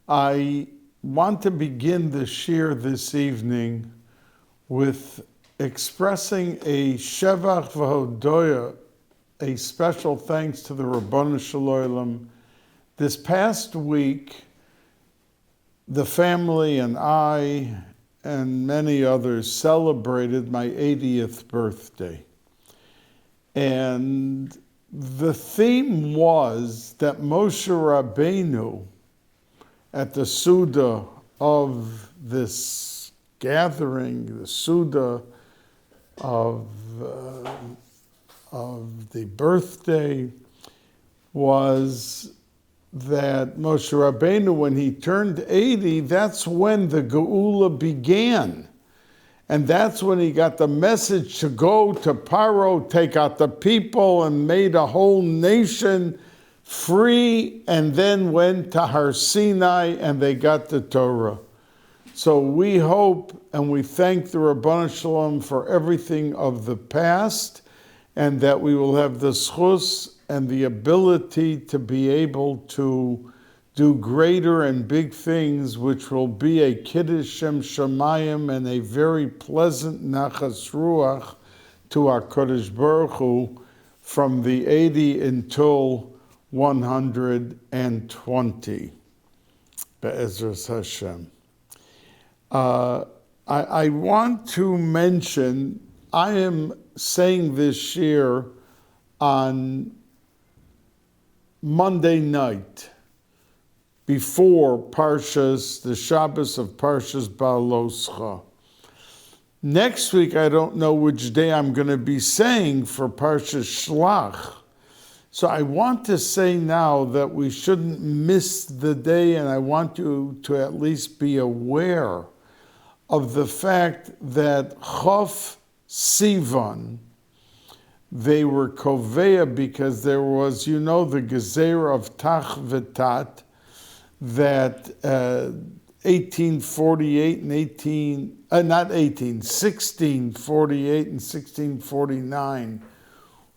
I want to begin the shir this evening with expressing a shevach v'hodoya, a special thanks to the Rabbanu Shalom. This past week, the family and I and many others celebrated my 80th birthday. And the theme was that Moshe Rabbeinu, at the Suda of this gathering, the Suda of the birthday, was that Moshe Rabbeinu, when he turned 80, that's when the Geula began. And that's when he got the message to go to Paro, take out the people, and made a whole nation free, and then went to Har Sinai, and they got the Torah. So we hope and we thank the Rabbanu Shalom for everything of the past, and that we will have the schus and the ability to be able to do greater and big things, which will be a Kiddush Shem Shamayim and a very pleasant Nachas Ruach to our Kodesh Baruch Hu from the 80 until 120. Be'ezras Hashem. I want to mention, I am saying this year on Monday night, before Parshas, the Shabbos of Parshas Baaloscha. Next week, I don't know which day I'm going to be saying for Parshas Shlach. So I want to say now that we shouldn't miss the day, and I want you to at least be aware of the fact that Chof Sivan, they were Koveya because there was, the Gezerah of Tach V'Tat, that 1848 and 1648 and 1649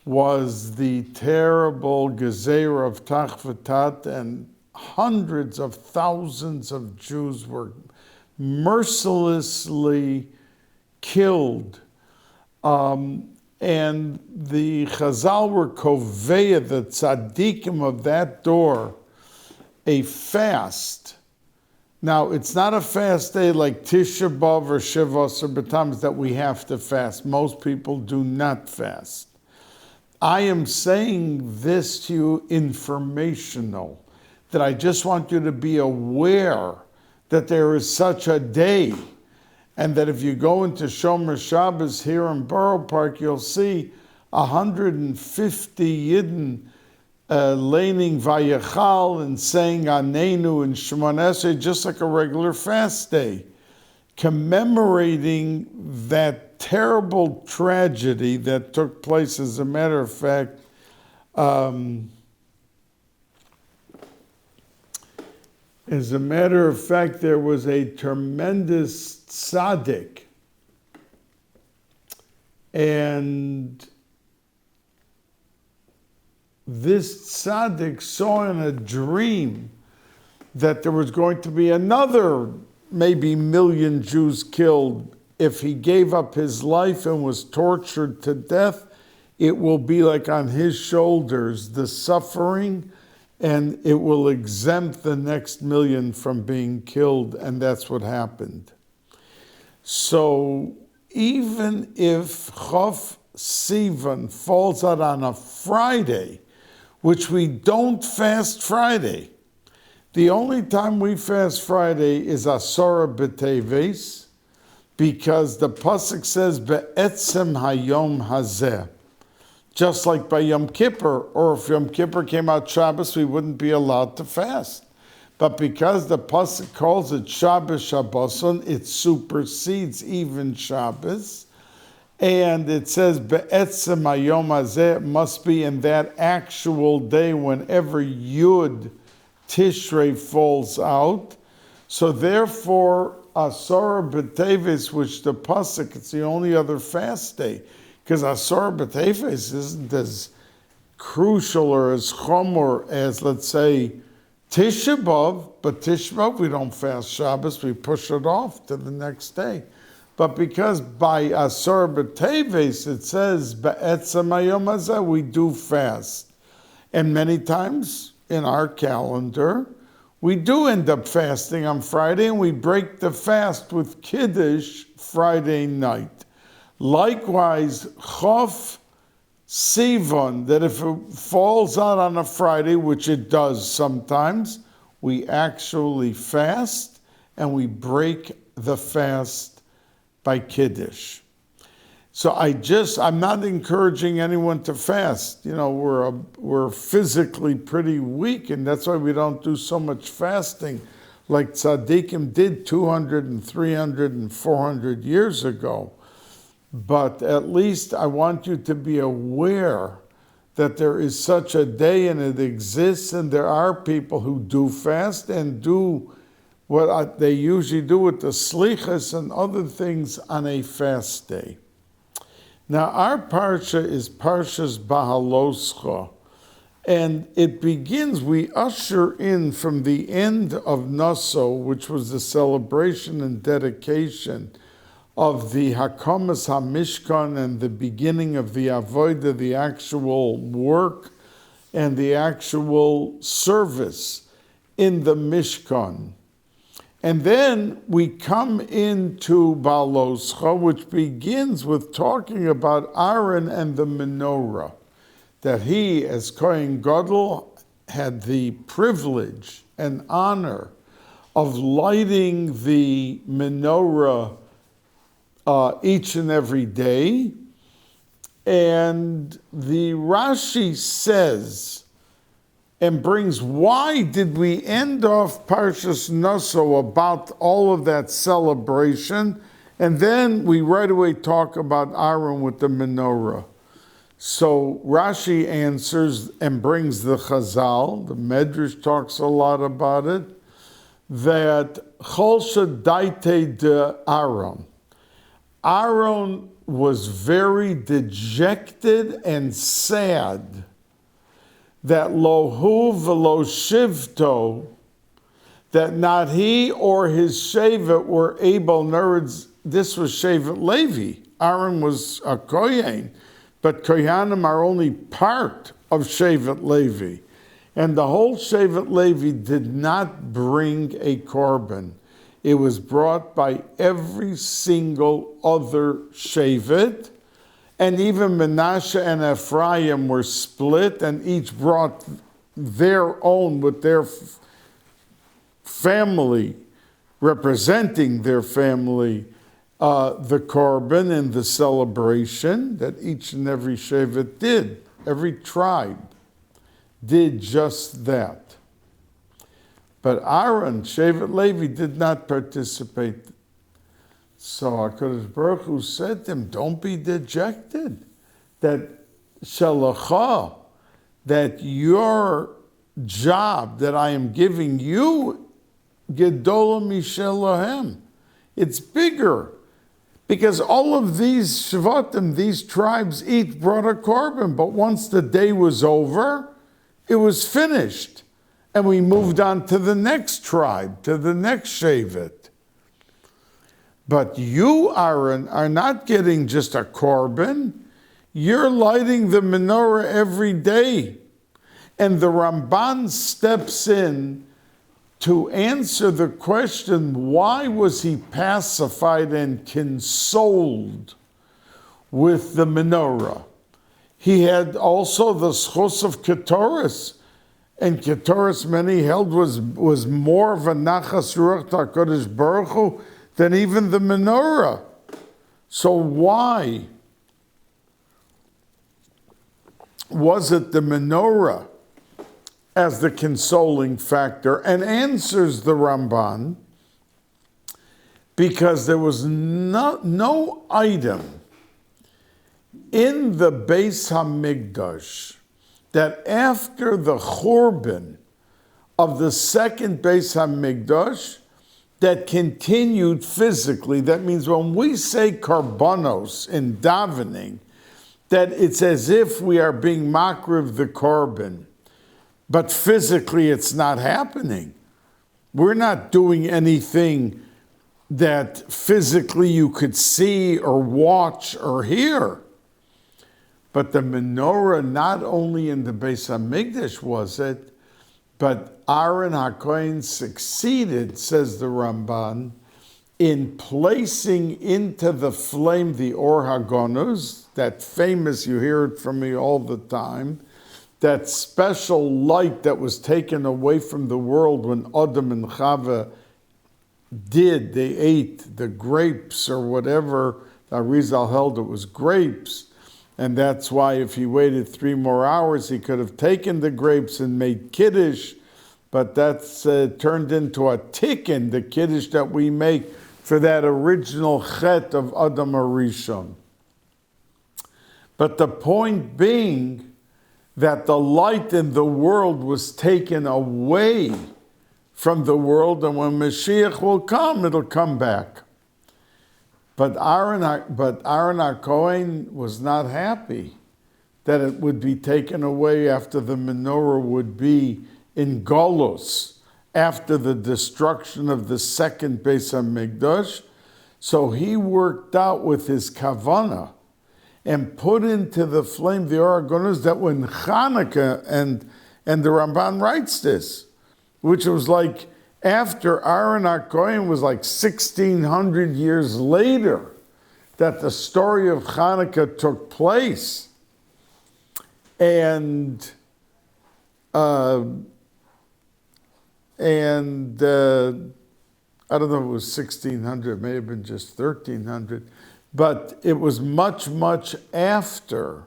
was the terrible Gezerah of Tach V'Tat, and hundreds of thousands of Jews were mercilessly killed. And the Chazal were Koveya, the tzaddikim of that door, a fast. Now, it's not a fast day like Tisha B'Av or Shivos or B'Tammuz that we have to fast. Most people do not fast. I am saying this to you informational, that I just want you to be aware that there is such a day, and that if you go into Shomer Shabbos here in Borough Park, you'll see 150 Yidden laning Vayechal and saying Anenu and Shemona Esrei, just like a regular fast day, commemorating that terrible tragedy that took place. As a matter of fact, there was a tremendous tzaddik, and this tzaddik saw in a dream that there was going to be another maybe million Jews killed. If he gave up his life and was tortured to death, it will be like on his shoulders, the suffering, and it will exempt the next million from being killed, and that's what happened. So even if Chof Sivan falls out on a Friday, which we don't fast Friday, the only time we fast Friday is Asara B'Teves, because the pasuk says Be'etzem Hayom Hazeh. Just like by Yom Kippur, or if Yom Kippur came out Shabbos, we wouldn't be allowed to fast. But because the pasuk calls it Shabbos Shabboson, it supersedes even Shabbos, and it says Be'etzem Hayom Hazeh, must be in that actual day whenever Yud Tishrei falls out. So therefore, Asara B'Teves, which the pasuk, it's the only other fast day, because Asara B'Teves isn't as crucial or as chomer as, let's say, Tisha B'Av, but Tisha B'Av, we don't fast Shabbos, we push it off to the next day. But because by Asar B'Teves it says, Ba'etzem Hayom Hazeh, we do fast. And many times in our calendar, we do end up fasting on Friday, and we break the fast with Kiddush Friday night. Likewise, Chof Sivan, that if it falls out on a Friday, which it does sometimes, we actually fast, and we break the fast by Kiddush. So I'm not encouraging anyone to fast. You know, we're physically pretty weak, and that's why we don't do so much fasting like tzaddikim did 200 and 300 and 400 years ago. But at least I want you to be aware that there is such a day, and it exists, and there are people who do fast and do what they usually do with the slichas and other things on a fast day. Now, our parsha is Parshas Bahaloscha, and it begins, we usher in from the end of Naso, which was the celebration and dedication of the Hakamas HaMishkan and the beginning of the Avodah, the actual work and the actual service in the Mishkan. And then we come into Baloscha, which begins with talking about Aaron and the menorah, that he, as Kohen Gadol, had the privilege and honor of lighting the menorah each and every day. And the Rashi says, and brings, why did we end off Parshas Naso about all of that celebration, and then we right away talk about Aaron with the menorah? So Rashi answers and brings the Chazal, the Medrash talks a lot about it, that Cholsha Daite de Aaron. Aaron was very dejected and sad that lohu v'lo shivto, that not he or his shevet were able, in other words, this was shevet Levi. Aaron was a kohen, but kohanim are only part of shevet Levi. And the whole shevet Levi did not bring a korban. It was brought by every single other shevet. And even Menashe and Ephraim were split, and each brought their own with their family, representing their family, the korban and the celebration that each and every shevet did. Every tribe did just that. But Aaron, shevet Levi, did not participate. So HaKadosh Baruch Hu said to him, don't be dejected, that shalacha, that your job that I am giving you, gedolah mishelahem, it's bigger. Because all of these shvatim, these tribes, each brought a korban, but once the day was over, it was finished. And we moved on to the next tribe, to the next shevet. But you, Aaron, are not getting just a korban. You're lighting the menorah every day. And the Ramban steps in to answer the question, why was he pacified and consoled with the menorah? He had also the schos of Ketoris. And Ketoris, many held, was more of a nachas ruach HaKadosh Baruch Hu than even the menorah. So why was it the menorah as the consoling factor? And answers the Ramban, because there was no item in the Bais HaMikdash that after the Churban of the second Bais HaMikdash that continued physically. That means when we say karbanos in davening, that it's as if we are being makriv the korban. but physically it's not happening. We're not doing anything that physically you could see or watch or hear. But the menorah, not only in the Bais Hamikdash was it, but Aaron HaKohen succeeded, says the Ramban, in placing into the flame the Or HaGonuz, that famous, you hear it from me all the time, that special light that was taken away from the world when Adam and Chava they ate the grapes or whatever. Arizal held it was grapes. And that's why if he waited 3 more hours, he could have taken the grapes and made Kiddush. But that's turned into a tikkun, the Kiddush that we make for that original chet of Adam Arishon. But the point being that the light in the world was taken away from the world, and when Mashiach will come, it'll come back. But Aaron HaKohen was not happy that it would be taken away after the menorah would be in Golus, after the destruction of the second Bais Hamikdash. So he worked out with his kavanah and put into the flame the Or HaGonuz that when Chanukah, and the Ramban writes this, which was like after Aaron HaKohen was like 1,600 years later that the story of Chanukah took place. And I don't know if it was 1,600, it may have been just 1,300, but it was much, much after.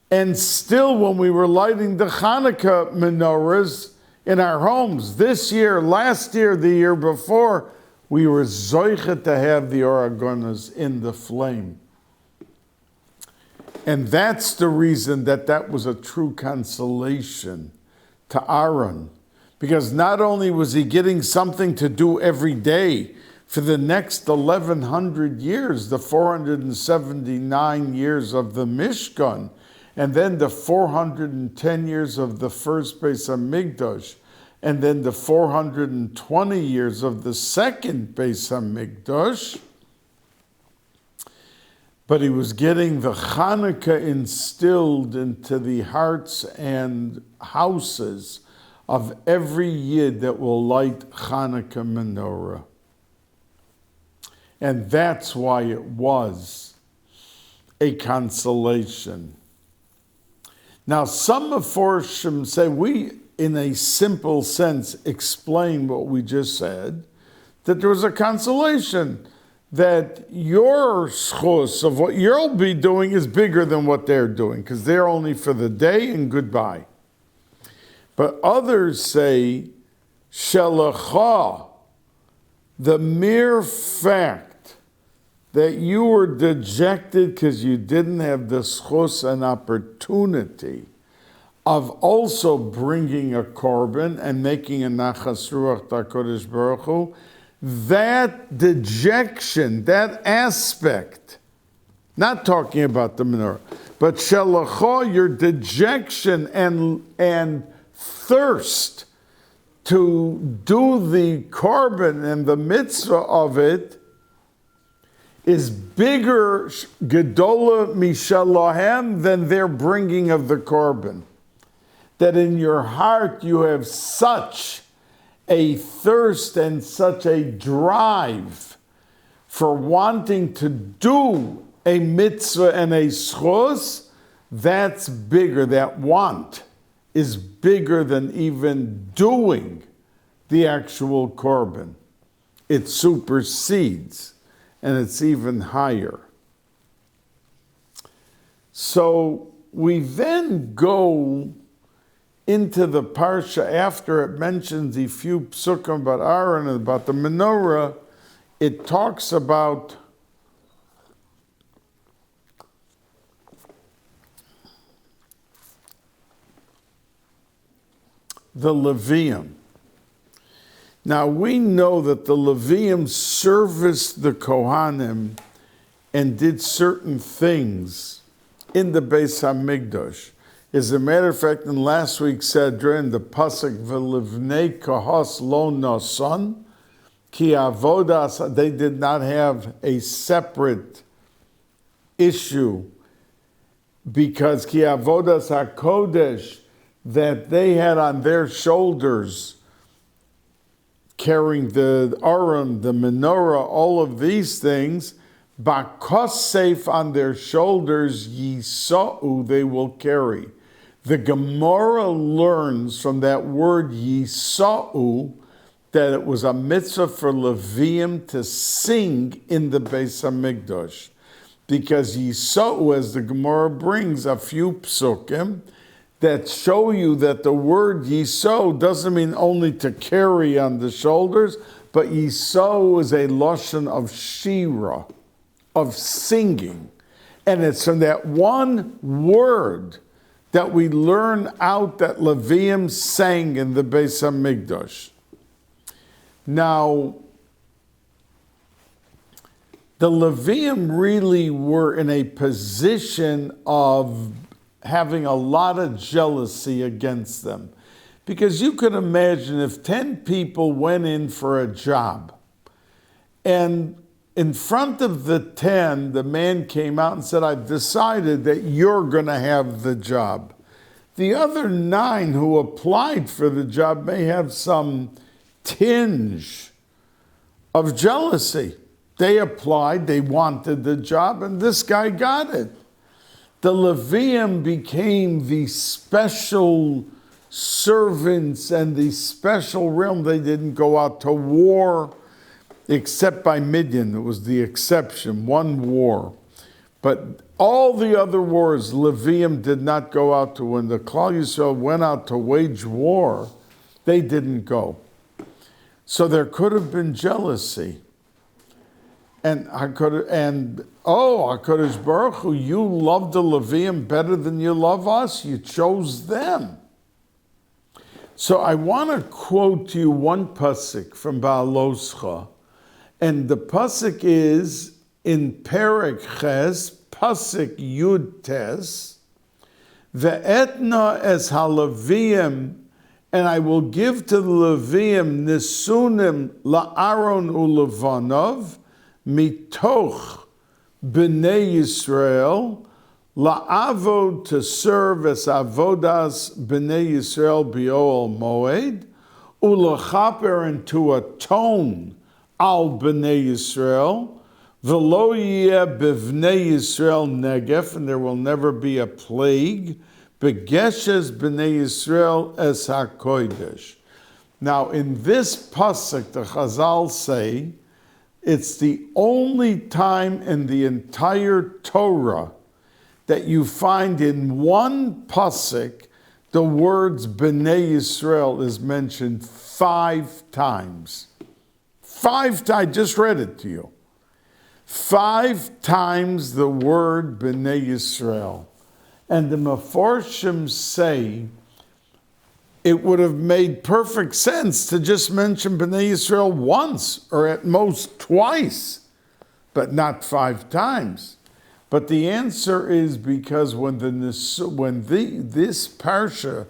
And still when we were lighting the Chanukah menorahs in our homes, this year, last year, the year before, we were zoichet to have the Or HaGonuz in the flame. And that's the reason that was a true consolation to Aaron. Because not only was he getting something to do every day for the next 1,100 years, the 479 years of the Mishkan, and then the 410 years of the first Bais Hamikdash, and then the 420 years of the second Bais Hamikdash, but he was getting the Chanukah instilled into the hearts and houses of every Yid that will light Chanukah menorah. And that's why it was a consolation. Now, some Meforshim say, we, in a simple sense, explain what we just said, that there was a consolation, that your schus of what you'll be doing is bigger than what they're doing, because they're only for the day and goodbye. But others say, Shelacha, the mere fact that you were dejected because you didn't have the schus and opportunity of also bringing a korban and making a nachas ruach HaKadosh Baruch Hu, that dejection, that aspect, not talking about the menorah, but shelacha, your dejection and thirst to do the korban and the mitzvah of it is bigger, gedola mishalahem, than their bringing of the korban. That in your heart you have such a thirst and such a drive for wanting to do a mitzvah and a schos, that's bigger, that want is bigger than even doing the actual korban. It supersedes, and it's even higher. So we then go into the parsha after it mentions a few psukim about Aaron and about the menorah. It talks about the Levium. Now we know that the Levium serviced the Kohanim and did certain things in the Bais Hamikdash. As a matter of fact, in last week's Sedra, in the Pasuk, V'livnei kahos lo nasan, ki avodas, they did not have a separate issue, because ki avodas hakodesh, that they had on their shoulders, carrying the aron, the menorah, all of these things, bakosef, on their shoulders, yisa'u, they will carry. The Gemara learns from that word yisa'u that it was a mitzvah for Leviim to sing in the Bais HaMikdash. Because yisa'u, as the Gemara brings a few psukim that show you that the word yisa'u doesn't mean only to carry on the shoulders, but yisa'u is a lashon of shira, of singing. And it's from that one word that we learn out that Leviim sang in the Bais HaMikdash. Now, the Leviim really were in a position of having a lot of jealousy against them. Because you could imagine if 10 people went in for a job, and in front of the 10, the man came out and said, I've decided that you're going to have the job. The other 9 who applied for the job may have some tinge of jealousy. They applied, they wanted the job, and this guy got it. The Leviim became the special servants and the special realm. They didn't go out to war, except by Midian. It was the exception, one war. But all the other wars, Leviim did not go out to. When the Klal Yisrael went out to wage war, they didn't go. So there could have been jealousy. And HaKadosh Baruch Hu, you love the Leviim better than you love us. You chose them. So I want to quote to you one pasuk from Ba'aloscha. And the pasuk is in Perek Ches, pasuk Yud Tes, Ve'etna es haLeviim, and I will give to the Leviim nisunim la'aron u'levanov mitoch b'nei Yisrael la'avod, to serve as avodas b'nei Yisrael bi'ol moed, u'lechaper, and to atone al b'nei Yisrael, v'lo yeh b'vnei Yisrael negef, and there will never be a plague, b'geshes b'nei Yisrael es hakodesh. Now, in this pasuk, the Chazal say, it's the only time in the entire Torah that you find in one pasuk the words B'nai Yisrael is mentioned 5 times. 5 times, I just read it to you. 5 times the word B'nai Yisrael. And the Mefarshim say it would have made perfect sense to just mention B'nai Yisrael once, or at most twice, but not 5 times. But the answer is because when this parsha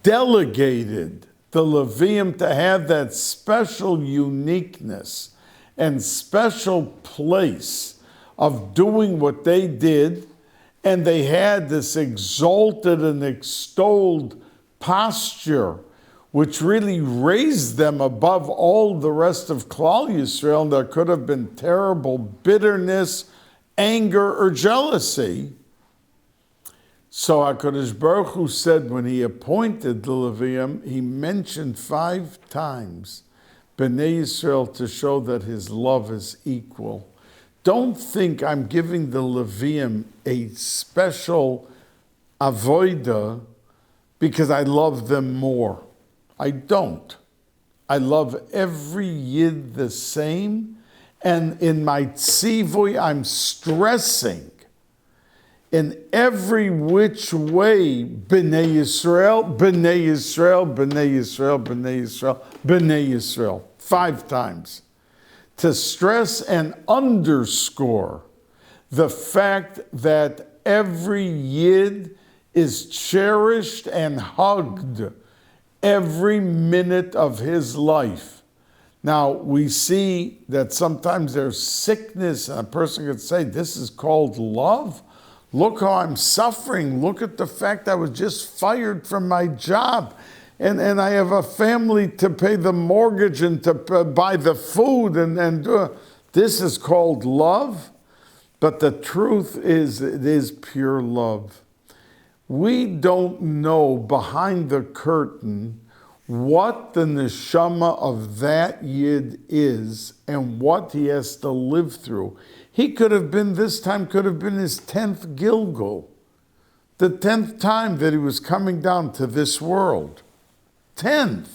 delegated the Leviim to have that special uniqueness and special place of doing what they did, and they had this exalted and extolled posture, which really raised them above all the rest of Klal Yisrael, and there could have been terrible bitterness, anger, or jealousy. So HaKadosh Baruch Hu said when he appointed the Leviim, he mentioned 5 times B'nai Yisrael to show that his love is equal. Don't think I'm giving the Leviim a special avoida because I love them more. I don't. I love every Yid the same, and in my tzivui I'm stressing in every which way B'nai Yisrael, B'nai Yisrael, B'nai Yisrael, B'nai Yisrael, B'nai Yisrael, 5 times, to stress and underscore the fact that every Yid is cherished and hugged every minute of his life. Now, we see that sometimes there's sickness, and a person could say, this is called love? Look how I'm suffering. Look at the fact I was just fired from my job. And I have a family to pay the mortgage and to buy the food. This is called love. But the truth is, it is pure love. We don't know behind the curtain what the neshama of that yid is and what he has to live through. He could have been, this time could have been his 10th Gilgul, the 10th time that he was coming down to this world. 10th.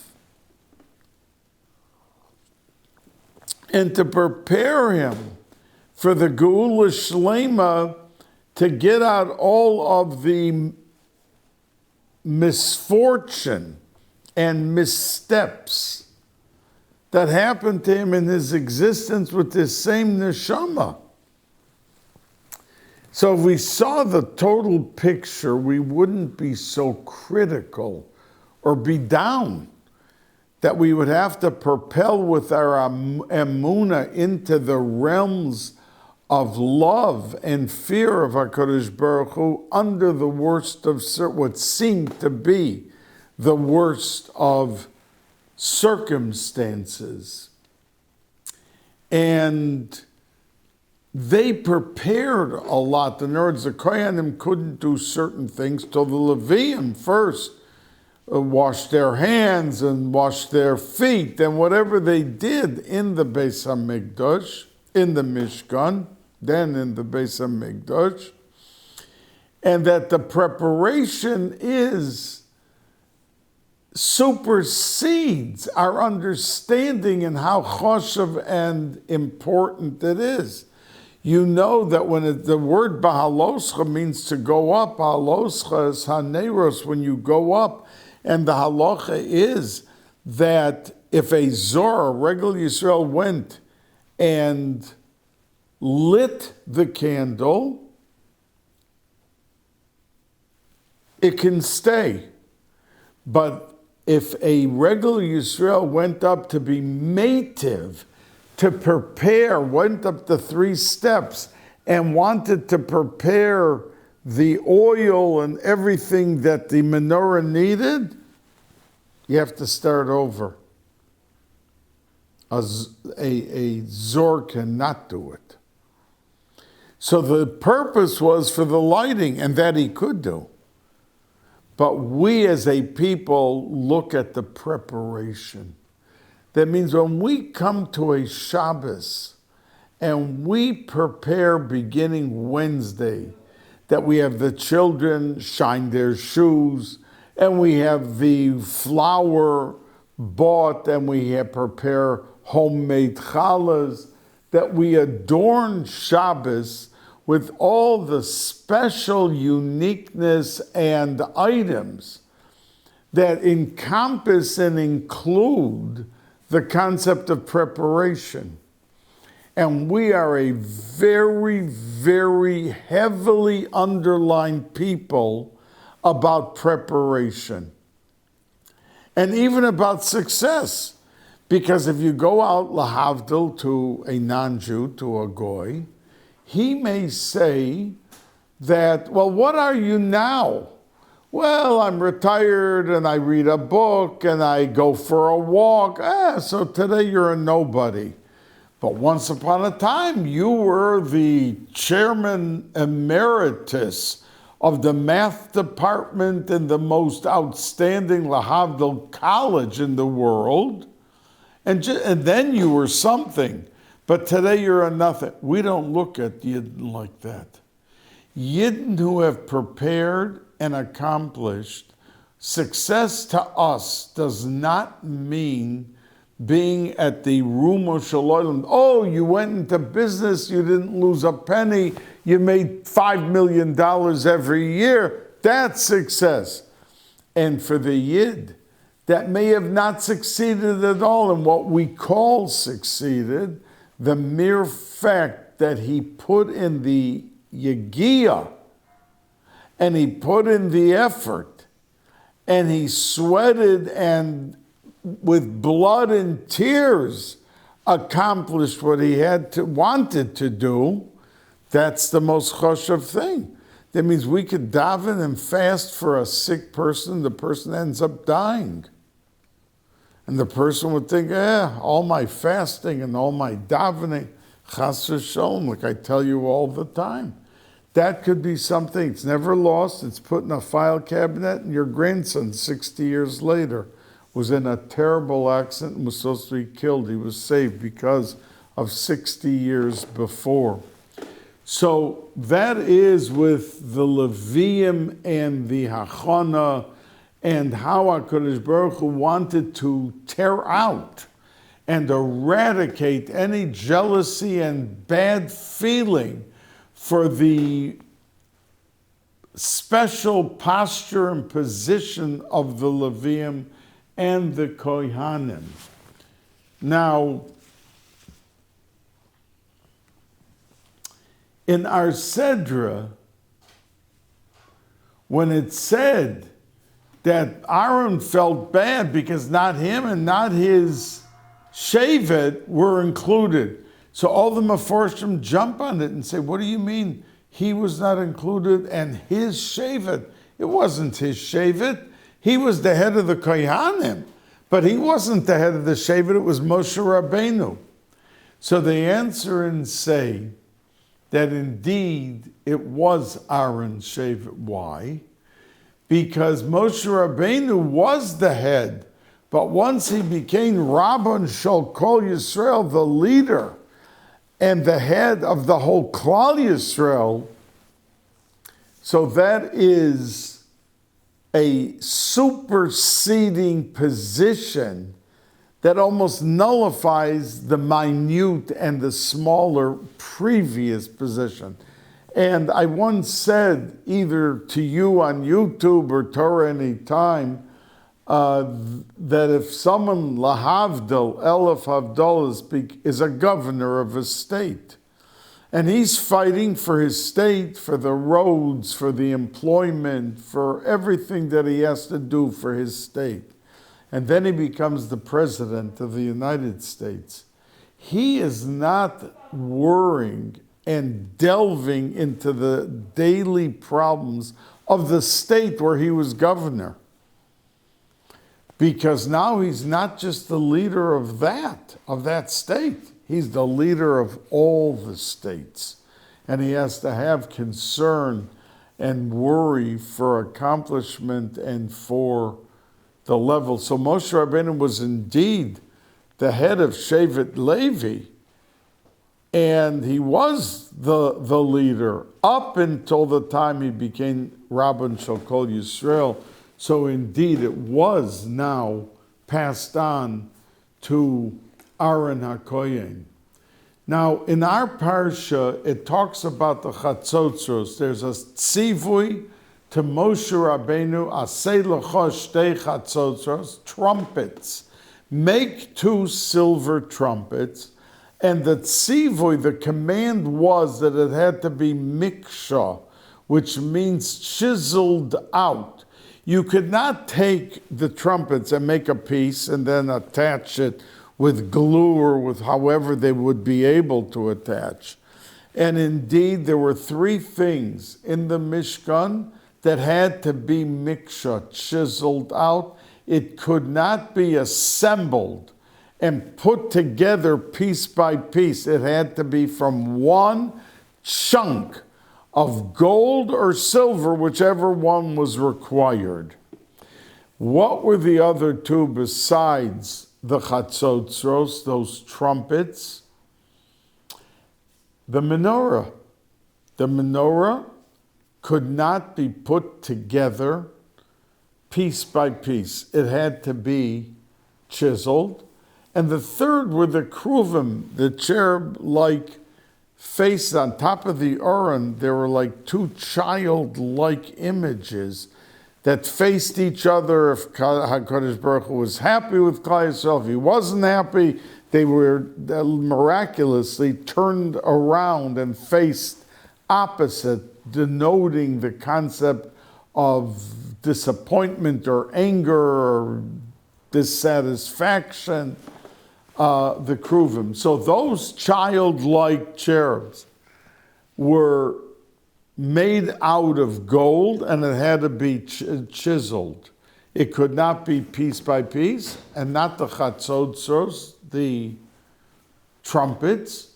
And to prepare him for the Geula Shlema, to get out all of the misfortune and missteps that happened to him in his existence with this same neshama. So if we saw the total picture, we wouldn't be so critical or be down that we would have to propel with our emunah into the realms of love and fear of HaKadosh Baruch Hu under the worst of what seemed to be the worst of circumstances. And they prepared a lot. In other words, the Kohanim couldn't do certain things till the Leviim first washed their hands and washed their feet and whatever they did in the Beis HaMikdash, in the Mishkan, then in the Beis HaMikdash, and that the preparation supersedes our understanding and how choshev and important it is. You know that when the word Bahaloscha means to go up, Bahaloscha is Haneros, when you go up, and the halacha is that if a Zor, a regular Yisrael, went and lit the candle, it can stay. But if a regular Yisrael went up to be mative, to prepare, went up the 3 steps and wanted to prepare the oil and everything that the menorah needed, you have to start over. A Zor cannot do it. So the purpose was for the lighting, and that he could do. But we as a people look at the preparation. That means when we come to a Shabbos and we prepare beginning Wednesday, that we have the children shine their shoes, and we have the flour bought, and we have prepare homemade challahs, that we adorn Shabbos with all the special uniqueness and items that encompass and include the concept of preparation. And we are a very, very heavily underlined people about preparation. And even about success. Because if you go out lahavdil to a non-Jew, to a goy, he may say that, well, what are you now? Well, I'm retired and I read a book and I go for a walk. So today you're a nobody. But once upon a time, you were the chairman emeritus of the math department in the most outstanding lahavdil college in the world. And then you were something. But today you're a nothing. We don't look at Yidden like that. Yidden who have prepared and accomplished, success to us does not mean being at the room of Shalom. Oh, you went into business, you didn't lose a penny, you made $5 million every year. That's success. And for the Yid that may have not succeeded at all in what we call succeeded, the mere fact that he put in the Yegiyah and he put in the effort, and he sweated and with blood and tears accomplished what he wanted to do, that's the most choshev thing. That means we could daven and fast for a sick person, the person ends up dying. And the person would think, all my fasting and all my davening, chas v'sholom, like I tell you all the time. That could be something, it's never lost, it's put in a file cabinet, and your grandson, 60 years later, was in a terrible accident and was supposed to be killed. He was saved because of 60 years before. So that is with the Levium and the Hachana, and how HaKadosh Baruch Hu wanted to tear out and eradicate any jealousy and bad feeling for the special posture and position of the Levium and the Kohanim. Now, in our Sedra, when it said that Aaron felt bad because not him and not his Shevet were included, so all the Meforshim jump on it and say, what do you mean he was not included and his Shevet? It wasn't his Shevet. He was the head of the Kohanim, but he wasn't the head of the Shevet. It was Moshe Rabbeinu. So they answer and say that indeed it was Aaron's Shevet. Why? Because Moshe Rabbeinu was the head, but once he became Rabban Shel Kol Yisrael, the leader and the head of the whole Klal Yisrael, so that is a superseding position that almost nullifies the minute and the smaller previous position. And I once said, either to you on YouTube or Torah Anytime, that if someone, lahavdil, elef havdalah, is a governor of a state, and he's fighting for his state, for the roads, for the employment, for everything that he has to do for his state, and then he becomes the president of the United States, he is not worrying and delving into the daily problems of the state where he was governor. Because now he's not just the leader of that state. He's the leader of all the states. And he has to have concern and worry for accomplishment and for the level. So Moshe Rabbeinu was indeed the head of Shevet Levi, and he was the leader up until the time he became Rabban Shel Kol Yisrael. So indeed it was now passed on to Aaron HaKohen. Now in our parsha, it talks about the chatzotzros. There's a tzivui to Moshe Rabbeinu, aseh lecha shtei chatzotzros, trumpets. Make 2 silver trumpets. And the tzivui, the command was that it had to be miksha, which means chiseled out. You could not take the trumpets and make a piece and then attach it with glue or with however they would be able to attach. And indeed, there were 3 things in the Mishkan that had to be miksha, chiseled out. It could not be assembled and put together piece by piece. It had to be from one chunk of gold or silver, whichever one was required. What were the other 2 besides the chatzotzros, those trumpets? The menorah. The menorah could not be put together piece by piece. It had to be chiseled. And the third were the kruvim, the cherub-like faces on top of the Aron. There were like 2 childlike images that faced each other. If HaKadosh Baruch Hu was happy with Klal Yisrael, if he wasn't happy, they were miraculously turned around and faced opposite, denoting the concept of disappointment or anger or dissatisfaction, the kruvim. So those childlike cherubs were made out of gold, and it had to be chiseled. It could not be piece by piece, and not the chatzotzos, the trumpets,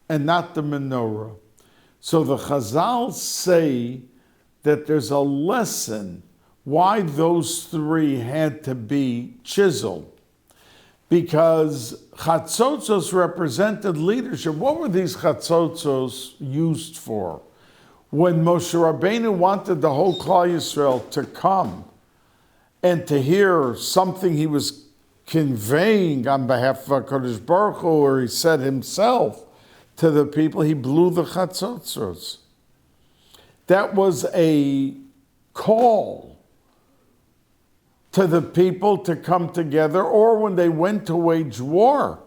and not the menorah. So the Chazal say that there's a lesson why those three had to be chiseled. Because chatzotzos represented leadership. What were these chatzotzos used for? When Moshe Rabbeinu wanted the whole Klal Yisrael to come and to hear something he was conveying on behalf of HaKadosh Baruch Hu, or he said himself to the people, he blew the chatzotzos. That was a call to the people to come together, or when they went to wage war.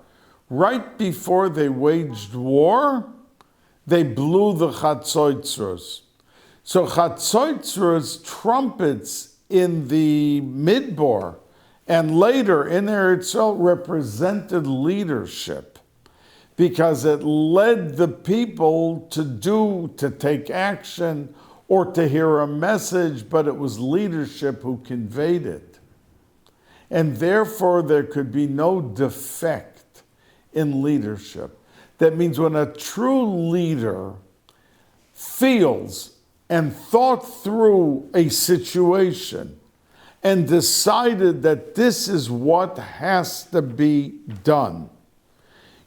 Right before they waged war, they blew the chatzotzros. So chatzotzros, trumpets in the Midbar, and later in Eretz Yisrael, represented leadership, because it led the people to take action, or to hear a message, but it was leadership who conveyed it. And therefore, there could be no defect in leadership. That means when a true leader feels and thought through a situation and decided that this is what has to be done,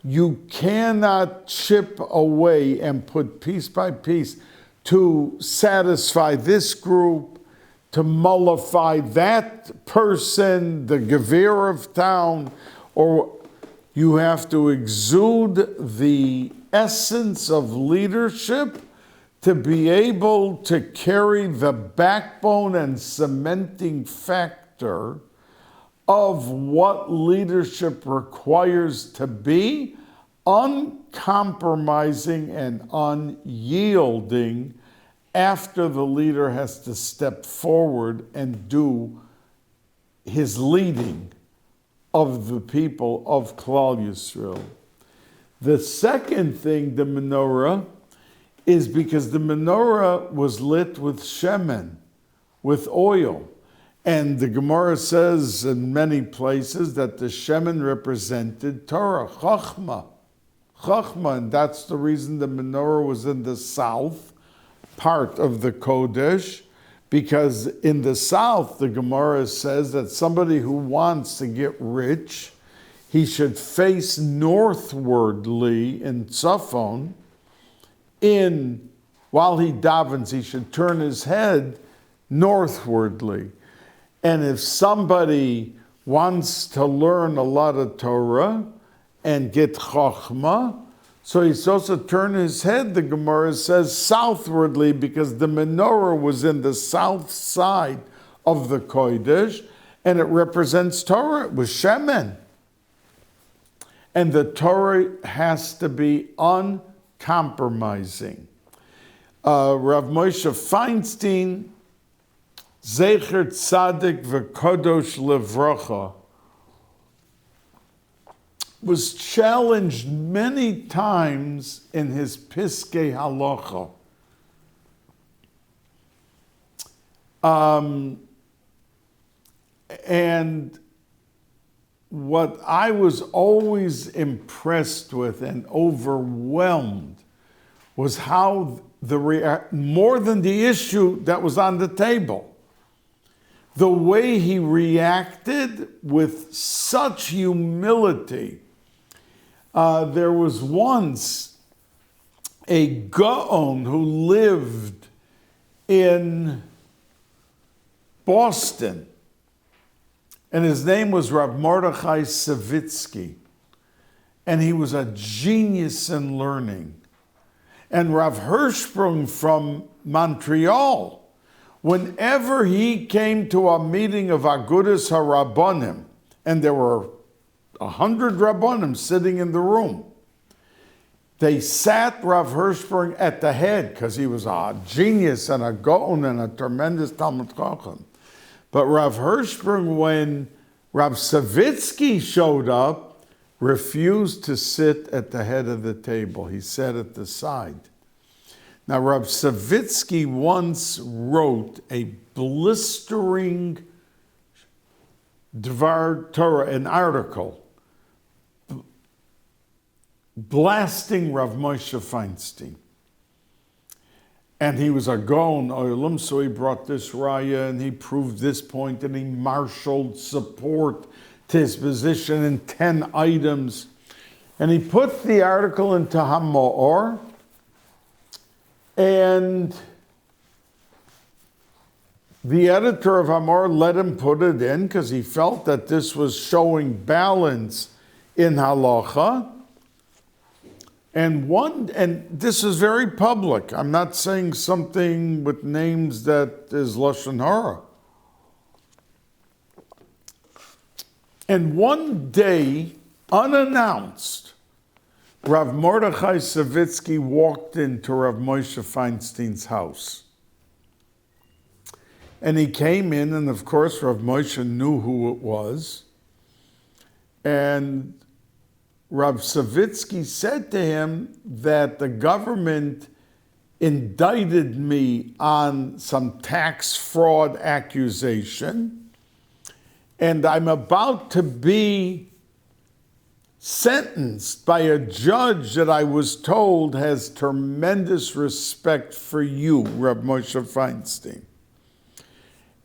you cannot chip away and put piece by piece to satisfy this group, to mollify that person, the gevir of town, or you have to exude the essence of leadership to be able to carry the backbone and cementing factor of what leadership requires to be, uncompromising and unyielding, after the leader has to step forward and do his leading of the people of Klal Yisrael. The second thing, the menorah, is because the menorah was lit with shemen, with oil. And the Gemara says in many places that the shemen represented Torah, Chachma, and that's the reason the menorah was in the south part of the Kodesh, because in the south, the Gemara says that somebody who wants to get rich, he should face northwardly in Tzafon. While he davens, he should turn his head northwardly. And if somebody wants to learn a lot of Torah and get Chokhmah, so he's supposed to turn his head, the Gemara says, southwardly, because the menorah was in the south side of the Kodesh, and it represents Torah. It was Shemen. And the Torah has to be uncompromising. Rav Moshe Feinstein, Zecher Tzadik V'Kodosh Levracha, was challenged many times in his Piskei Halacha. And what I was always impressed with and overwhelmed was how more than the issue that was on the table, the way he reacted with such humility. There was once a Gaon who lived in Boston, and his name was Rav Mordechai Savitsky, and he was a genius in learning. And Rav Hirschsprung from Montreal, whenever he came to a meeting of Agudas HaRabbonim, and there were 100 Rabbonim sitting in the room, they sat Rav Hirschberg at the head because he was a genius and a gaon and a tremendous Talmud Chacham. But Rav Hirschberg, when Rav Savitsky showed up, refused to sit at the head of the table. He sat at the side. Now, Rav Savitsky once wrote a blistering Dvar Torah, an article, blasting Rav Moshe Feinstein. And he was a Gaon Olam, so he brought this raya and he proved this point and he marshaled support to his position in 10 items. And he put the article into HaMa'or, and the editor of Hamor let him put it in because he felt that this was showing balance in halacha. And this is very public. I'm not saying something with names that is Lashon Hara. And one day, unannounced, Rav Mordechai Savitsky walked into Rav Moshe Feinstein's house. And he came in, and of course, Rav Moshe knew who it was. And Rav Savitsky said to him that the government indicted me on some tax fraud accusation, and I'm about to be sentenced by a judge that I was told has tremendous respect for you, Rav Moshe Feinstein.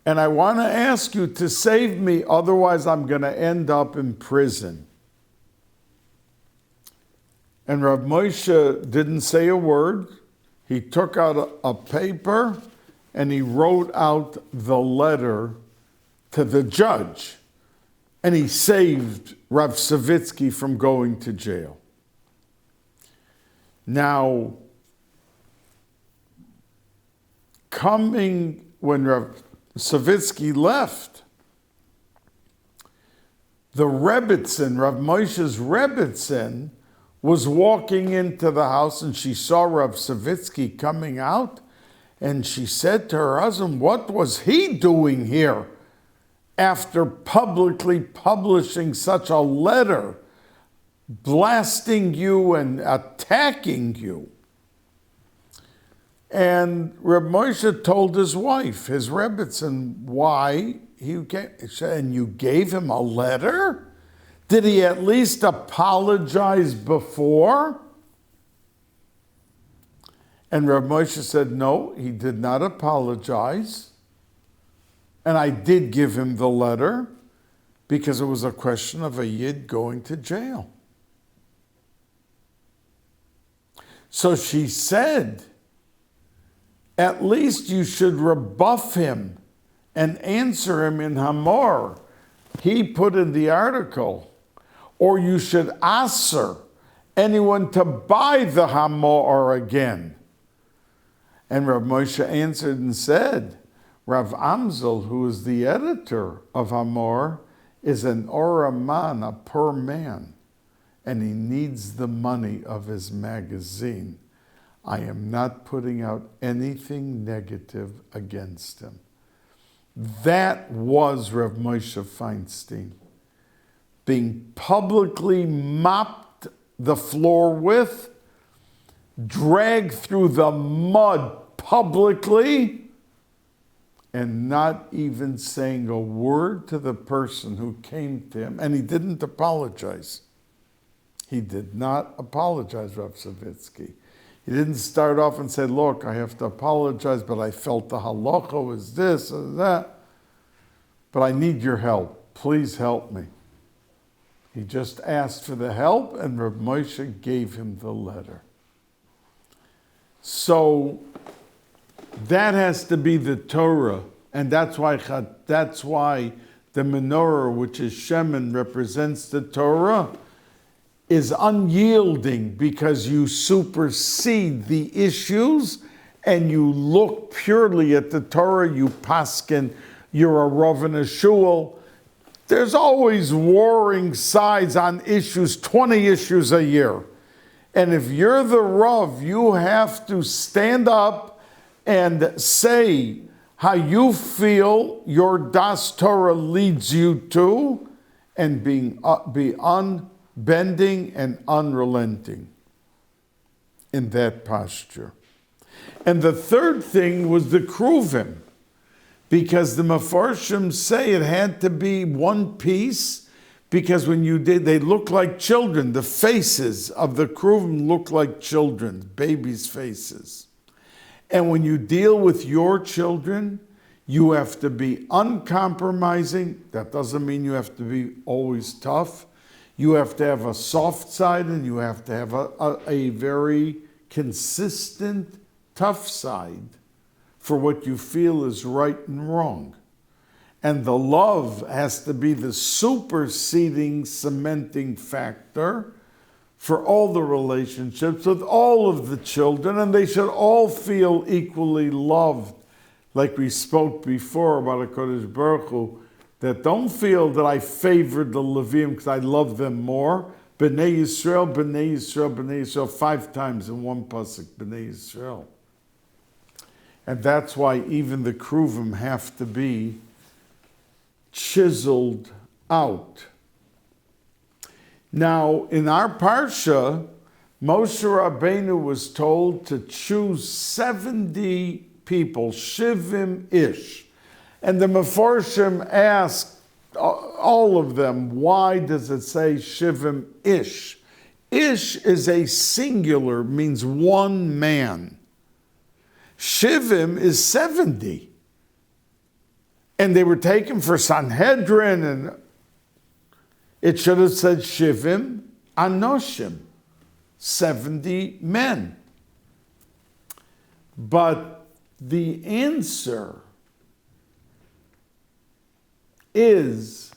And I want to ask you to save me, otherwise I'm going to end up in prison. And Rav Moshe didn't say a word. He took out a paper and he wrote out the letter to the judge. And he saved Rav Savitsky from going to jail. Now, when Rav Savitsky left, the Rebbitzin, Rav Moshe's Rebbitzin, was walking into the house and she saw Rav Savitsky coming out, and she said to her husband, "What was he doing here after publicly publishing such a letter, blasting you and attacking you?" And Reb Moshe told his wife, his Rebbitzin, why he came. And you gave him a letter? Did he at least apologize before? And Reb Moshe said, no, he did not apologize. And I did give him the letter because it was a question of a Yid going to jail. So she said, at least you should rebuff him and answer him in Hamor. He put in the article. Or you should answer anyone to buy the Hamor again. And Rav Moshe answered and said, Rav Amzel, who is the editor of Hamor, is an oraman, a poor man, and he needs the money of his magazine. I am not putting out anything negative against him. That was Rav Moshe Feinstein, being publicly mopped the floor with, dragged through the mud publicly, and not even saying a word to the person who came to him. And he didn't apologize. He did not apologize, Rav Savitsky. He didn't start off and say, look, I have to apologize, but I felt the halacha was this or that. But I need your help. Please help me. He just asked for the help, and Reb Moshe gave him the letter. So that has to be the Torah, and that's why the menorah, which is Shemin, represents the Torah, is unyielding because you supersede the issues and you look purely at the Torah, you paskin, you're a Rav in a shul. There's always warring sides on issues, 20 issues a year. And if you're the Rav, you have to stand up and say how you feel your Das Torah leads you to, and be unbending and unrelenting in that posture. And the third thing was the kruvim, because the Mefarshim say it had to be one piece, because when you did, they look like children. The faces of the kruvim look like children, babies' faces. And when you deal with your children, you have to be uncompromising. That doesn't mean you have to be always tough. You have to have a soft side, and you have to have a very consistent, tough side for what you feel is right and wrong. And the love has to be the superseding, cementing factor for all the relationships with all of the children, and they should all feel equally loved. Like we spoke before about HaKadosh Baruch Hu, that don't feel that I favored the Levim because I love them more. B'nai Yisrael, B'nai Yisrael, B'nai Yisrael, 5 times in one pasuk, B'nai Yisrael. And that's why even the kruvim have to be chiseled out. Now, in our parsha, Moshe Rabbeinu was told to choose 70 people, shivim ish. And the Mefarshim asked all of them, why does it say shivim ish? Ish is a singular, means one man. Shivim is 70. And they were taken for Sanhedrin, and it should have said shivim anoshim, 70 men. But the answer is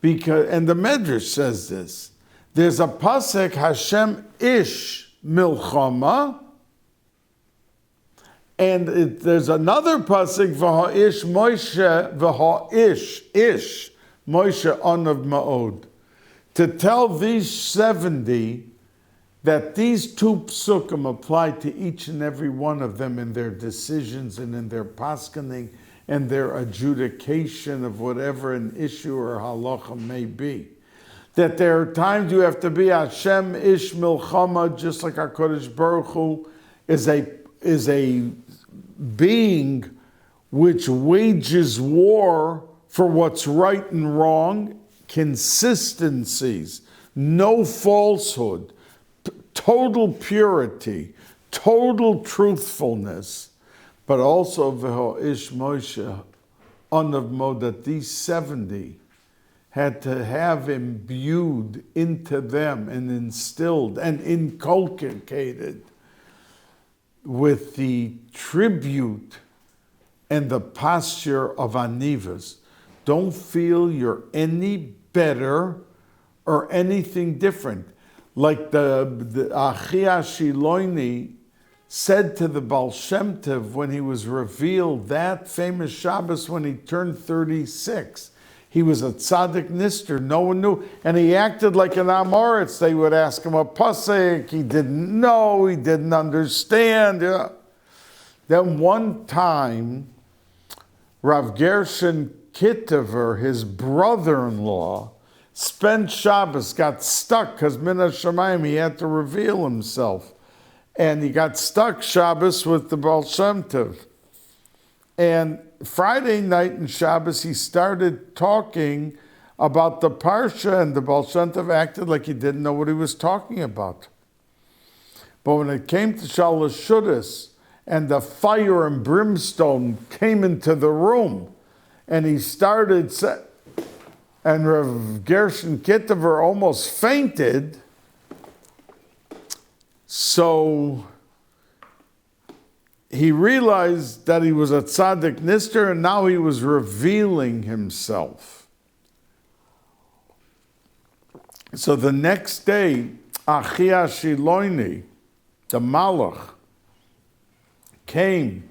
because, and the Medrash says this, there's a pasuk, Hashem ish milchama, and there's another pasuk, v'ha'ish Moshe, v'ha'ish, ish, Moshe onav ma'od, to tell these 70 that these 2 psukim apply to each and every one of them in their decisions and in their paskening and their adjudication of whatever an issue or halacha may be. That there are times you have to be Hashem ish milchama, just like HaKadosh Baruch Hu is a being which wages war for what's right and wrong, consistencies, no falsehood, total purity, total truthfulness, but also v'ho'ish Moshe onav mod, that these 70 had to have imbued into them and instilled and inculcated with the tribute and the posture of anivas. Don't feel you're any better or anything different. Like the Achia Shiloini said to the Baal Shem Tov when he was revealed that famous Shabbos when he turned 36. He was a tzaddik nister, no one knew. And he acted like an Amoritz. They would ask him a pasuk, he didn't know, he didn't understand. Yeah. Then one time, Rav Gershon Kittever, his brother-in-law, spent Shabbos, got stuck because Min HaShamayim, he had to reveal himself. And he got stuck Shabbos with the Baal Shem Tov. And Friday night in Shabbos, he started talking about the Parsha, and the Baal Shem Tov acted like he didn't know what he was talking about. But when it came to Shalosh Shudas, and the fire and brimstone came into the room, and he started, and Rav Gershon Kittever almost fainted. So he realized that he was a tzaddik nister, and now he was revealing himself. So the next day, Achia Shiloini, the Malach, came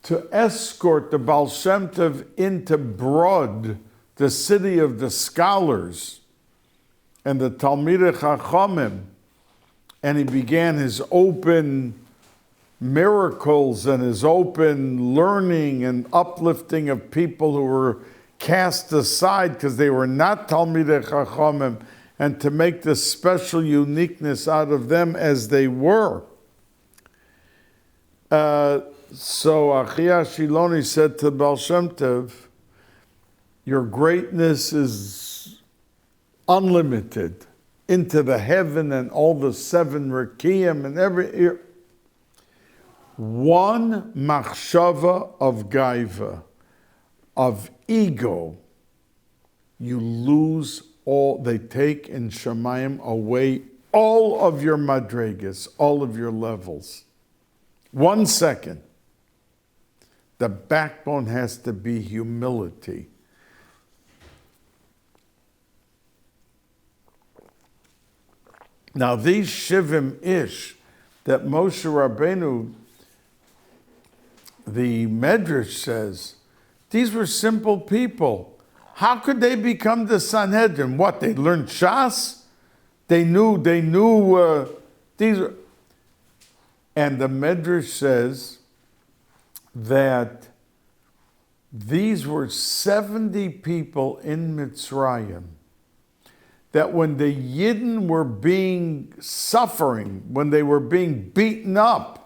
to escort the Baal Shem Tov into Brod, the city of the scholars, and the Talmidei Chachamim, and he began his open miracles and his open learning and uplifting of people who were cast aside because they were not Talmidei Chachamim, and to make the special uniqueness out of them as they were. So Achia Shiloni said to Baal Shem Tov, your greatness is unlimited into the heaven and all the 7 Rekiim and every... One machshava of gaiva, of ego, you lose all, they take in Shemayim away all of your madregas, all of your levels. 1 second. The backbone has to be humility. Now these Shivim Ish that Moshe Rabbeinu, the Medrash says, these were simple people. How could they become the Sanhedrin? What, they learned Shas? They knew these were... And the Medrash says that these were 70 people in Mitzrayim, that when the Yidden were suffering, when they were being beaten up,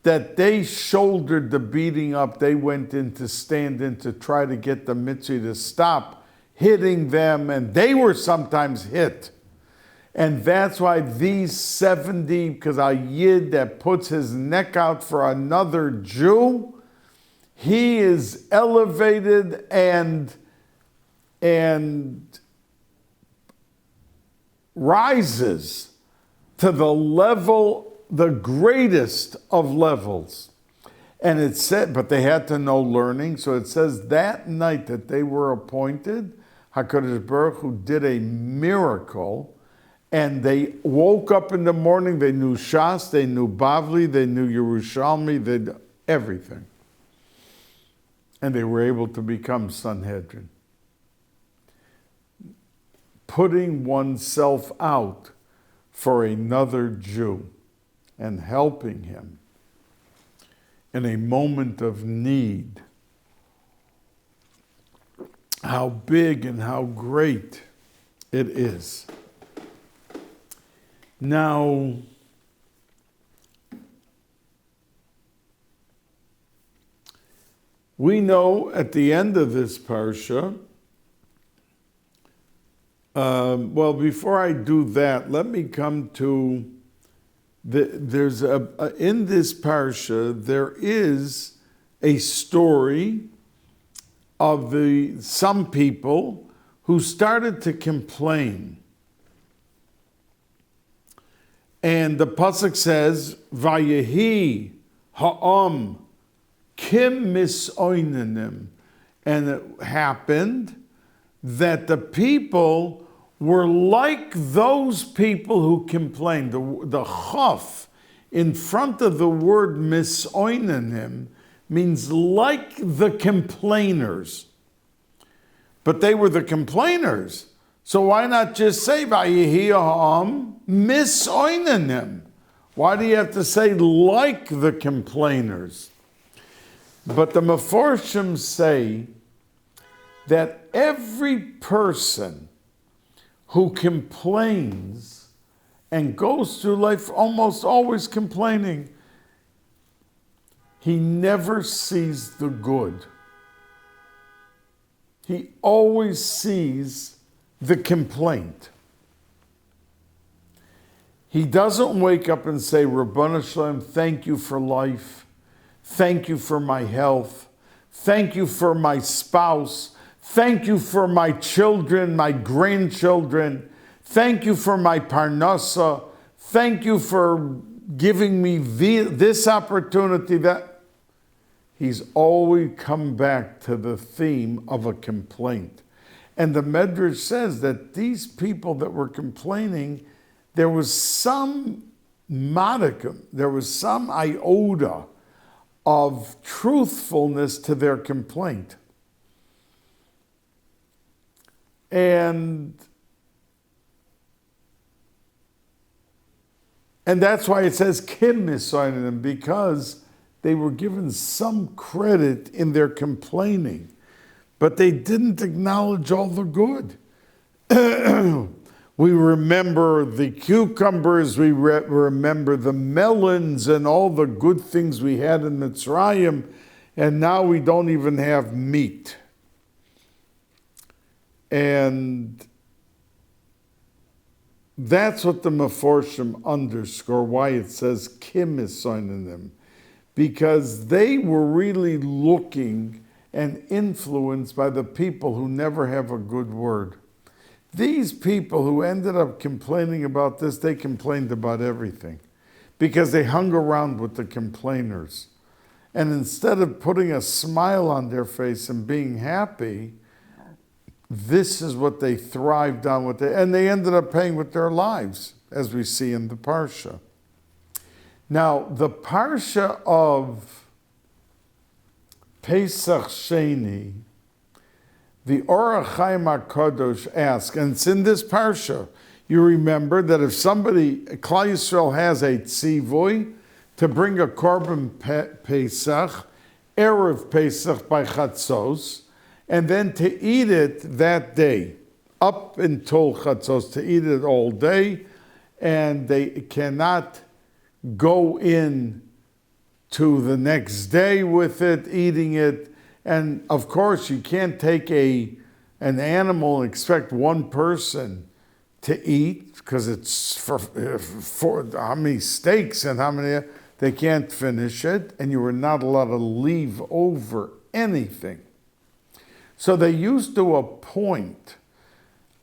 that they shouldered the beating up. They went in to stand in to try to get the Mitzri to stop hitting them, and they were sometimes hit. And that's why these 70, because a Yid that puts his neck out for another Jew, he is elevated and rises to the level, the greatest of levels. And it said, but they had to know learning. So it says that night that they were appointed, HaKadosh Baruch Hu did a miracle, and they woke up in the morning, they knew Shas, they knew Bavli, they knew Yerushalmi, they knew everything. And they were able to become Sanhedrin. Putting oneself out for another Jew and helping him in a moment of need. How big and how great it is. Now, we know at the end of this parsha, well, before I do that, let me come to there's in this parsha, there is a story of some people who started to complain. And the pasuk says, Vayehi ha'am kim misoinanim. And it happened that the people were like those people who complained. The chaf in front of the word misoinanim means like the complainers. But they were the complainers. So why not just say Vayehi ha'am misoinanim? Why do you have to say like the complainers? But the Meforshim say that every person who complains and goes through life almost always complaining, he never sees the good. He always sees the complaint. He doesn't wake up and say, Rabbana Shalom, thank you for life. Thank you for my health. Thank you for my spouse. Thank you for my children, my grandchildren. Thank you for my parnasa. Thank you for giving me this opportunity, that. He's always come back to the theme of a complaint. And the Medrash says that these people that were complaining, there was some modicum, there was some iota of truthfulness to their complaint. And And that's why it says Kim is signing them, because they were given some credit in their complaining, but they didn't acknowledge all the good. We remember the cucumbers, we remember the melons and all the good things we had in Mitzrayim, and now we don't even have meat. And that's what the Meforshim underscore, why it says Kim is signing them. Because they were really looking and influenced by the people who never have a good word. These people who ended up complaining about this, they complained about everything. Because they hung around with the complainers. And instead of putting a smile on their face and being happy, this is what they thrived on with it, and they ended up paying with their lives, as we see in the Parsha. Now, the Parsha of Pesach Sheni, the Or HaChaim HaKadosh asks, and it's in this Parsha, you remember that if somebody, Klal Yisrael has a tzivui to bring a korban Pesach, Erev Pesach by Chatzos, and then to eat it that day, up until Chatzos, to eat it all day, and they cannot go in to the next day with it, eating it. And of course, you can't take an animal and expect one person to eat, because it's for how many steaks and how many, they can't finish it, and you were not allowed to leave over anything. So they used to appoint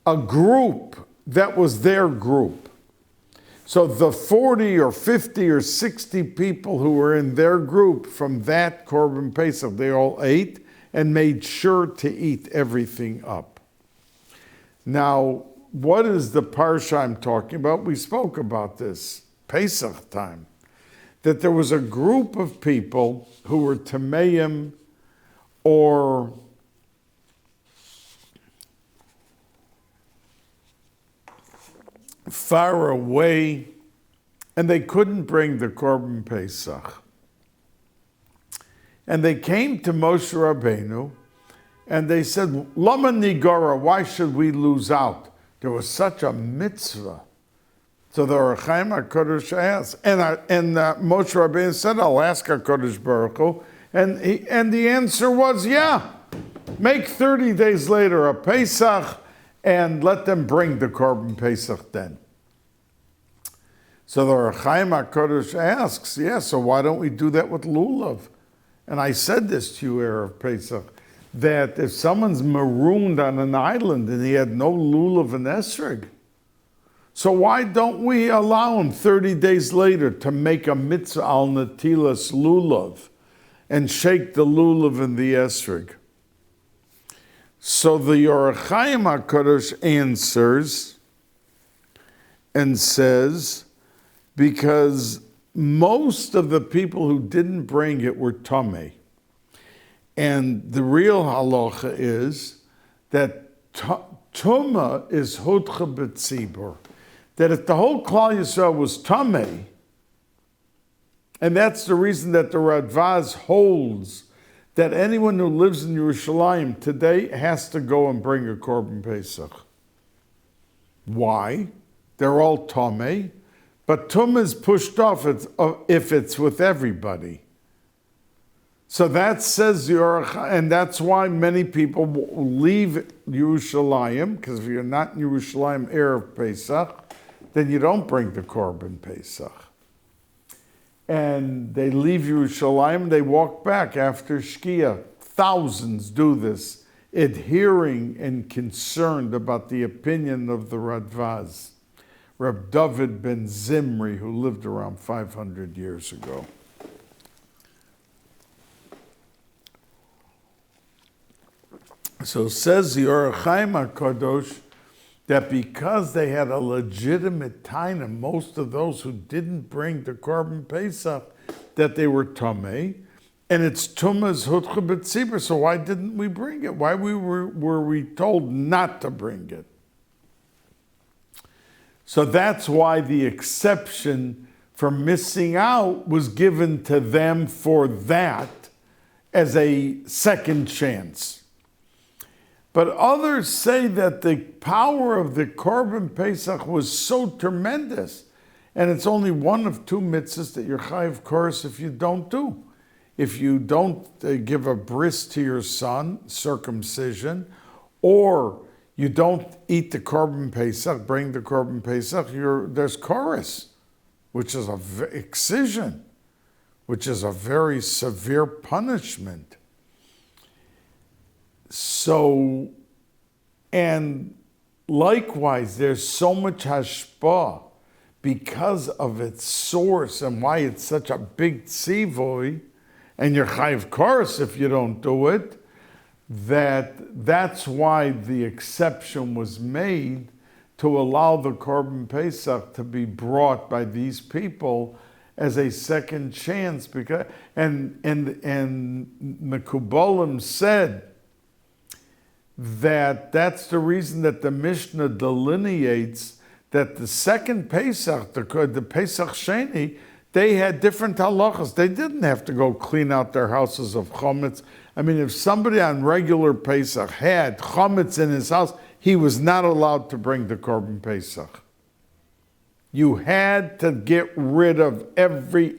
a group that was their group. So the 40 or 50 or 60 people who were in their group from that Korban Pesach, they all ate and made sure to eat everything up. Now, what is the Parsha I'm talking about? We spoke about this, Pesach time, that there was a group of people who were Tameim or far away, and they couldn't bring the Korban Pesach. And they came to Moshe Rabbeinu, and they said, Lama Nigara, why should we lose out? There was such a mitzvah. So the Or HaChaim HaKadosh asked, and Moshe Rabbeinu said, I'll ask HaKadosh Baruch Hu, and the answer was, yeah, make 30 days later a Pesach, and let them bring the Korban Pesach then. So the Or HaChaim HaKadosh asks, yeah, so why don't we do that with Lulav? And I said this to you, Erev Pesach, that if someone's marooned on an island and he had no Lulav and Esrog, so why don't we allow him 30 days later to make a mitzvah al natilas Lulav and shake the Lulav and the Esrog? So the Or HaChaim HaKadosh answers and says, because most of the people who didn't bring it were Tameh. And the real halacha is that Tumah is Hudcha B'tzibur. That if the whole Klal Yisrael was Tameh, and that's the reason that the Radvaz holds that anyone who lives in Yerushalayim today has to go and bring a Korban Pesach. Why? They're all Tameh, but Tumah is pushed off if it's with everybody. So that says and that's why many people leave Yerushalayim, because if you're not in Yerushalayim Erev Pesach, then you don't bring the Korban Pesach. And they leave Yerushalayim, they walk back after Shkia. Thousands do this, adhering and concerned about the opinion of the Radvaz, Reb David ben Zimri, who lived around 500 years ago. So says the Or HaChaim HaKadosh that because they had a legitimate taina, most of those who didn't bring the Korban Pesach, that they were Tameh, and it's Tumah's Hudcha B'tzibur, so why didn't we bring it? Why were we told not to bring it? So that's why the exception for missing out was given to them for that as a second chance. But others say that the power of the Korban Pesach was so tremendous, and it's only one of two mitzvahs that you're chayav course if you don't do. If you don't give a bris to your son, circumcision, or you don't eat the Korban Pesach, bring the Korban Pesach, there's chorus, which is excision, which is a very severe punishment. So, and likewise, there's so much hashpah because of its source and why it's such a big tzivoy, and you're chayav course if you don't do it, that's why the exception was made to allow the Korban Pesach to be brought by these people as a second chance. Because and Mekubalim said that's the reason that the Mishnah delineates that the second Pesach, the Pesach Sheni, they had different halachas. They didn't have to go clean out their houses of chametz. I mean, if somebody on regular Pesach had chametz in his house, he was not allowed to bring the Korban Pesach. You had to get rid of every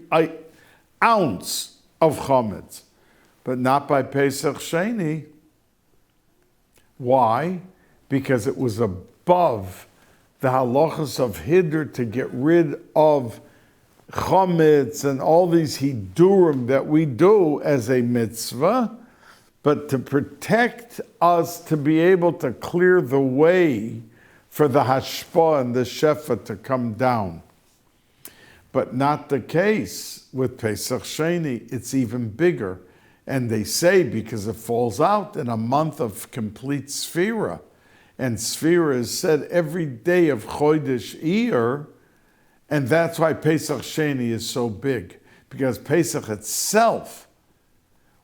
ounce of chametz, but not by Pesach Sheni. Why? Because it was above the halachas of Hiddur to get rid of chametz and all these hidurim that we do as a mitzvah, but to protect us to be able to clear the way for the hashpah and the shefa to come down. But not the case with Pesach Sheni. It's even bigger. And they say because it falls out in a month of complete Sfira. And Sfira is said every day of Chodesh Iyar, and that's why Pesach Sheni is so big. Because Pesach itself,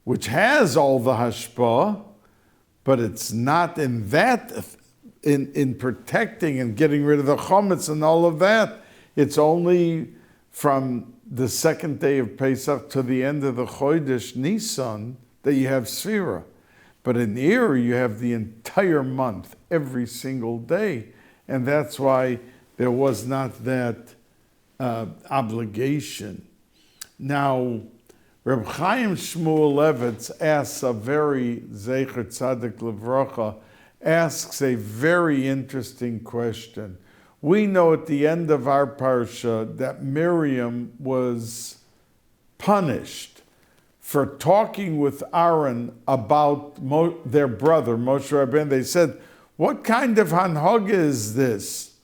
which has all the hashpah, but it's not in that, in protecting and getting rid of the chametz and all of that. It's only from the second day of Pesach to the end of the Chodesh Nisan that you have Sfira. But in Iyar, you have the entire month, every single day. And that's why there was not that obligation. Now, Reb Chaim Shmuel Levitz asks a very, Zecher Tzadik Levracha, asks a very interesting question. We know at the end of our parsha that Miriam was punished for talking with Aaron about their brother, Moshe Rabbeinu. They said, what kind of hanhaga is this